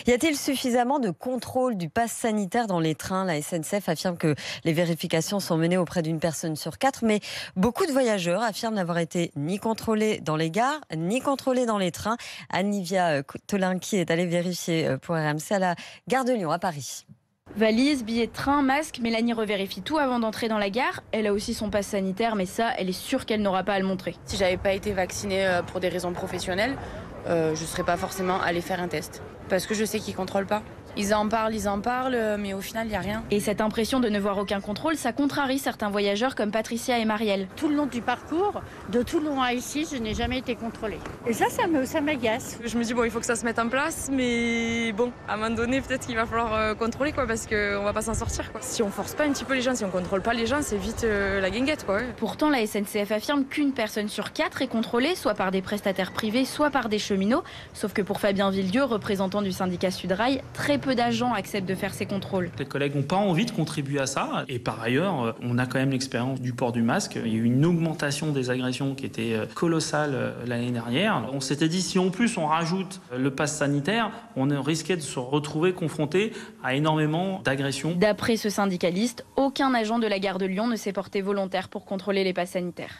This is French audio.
Y a-t-il suffisamment de contrôle du pass sanitaire dans les trains? La SNCF affirme que les vérifications sont menées auprès d'une personne sur 4, mais beaucoup de voyageurs affirment n'avoir été ni contrôlés dans les gares, ni contrôlés dans les trains. Anivia Tolinki est allée vérifier pour RMC à la gare de Lyon, à Paris. Valise, billets de train, masque, Mélanie revérifie tout avant d'entrer dans la gare. Elle a aussi son pass sanitaire, mais ça, elle est sûre qu'elle n'aura pas à le montrer. Si j'avais pas été vaccinée pour des raisons professionnelles, je serais pas forcément allée faire un test. Parce que je sais qu'ils contrôlent pas. Ils en parlent, mais au final, il n'y a rien. Et cette impression de ne voir aucun contrôle, ça contrarie certains voyageurs comme Patricia et Marielle. Tout le long du parcours, de Toulon à ici, je n'ai jamais été contrôlée. Et ça m'agace. Je me dis, bon, il faut que ça se mette en place, mais bon, à un moment donné, peut-être qu'il va falloir contrôler, quoi, parce qu'on va pas s'en sortir, quoi. Si on force pas un petit peu les gens, si on contrôle pas les gens, c'est vite la guinguette, quoi. Ouais. Pourtant, la SNCF affirme qu'une personne sur 4 est contrôlée, soit par des prestataires privés, soit par des cheminots. Sauf que pour Fabien Villedieu, représentant du syndicat Sudrail, très peu d'agents acceptent de faire ces contrôles. Les collègues n'ont pas envie de contribuer à ça. Et par ailleurs, on a quand même l'expérience du port du masque. Il y a eu une augmentation des agressions qui était colossale l'année dernière. On s'était dit, si en plus on rajoute le pass sanitaire, on risquait de se retrouver confronté à énormément d'agressions. D'après ce syndicaliste, aucun agent de la gare de Lyon ne s'est porté volontaire pour contrôler les passes sanitaires.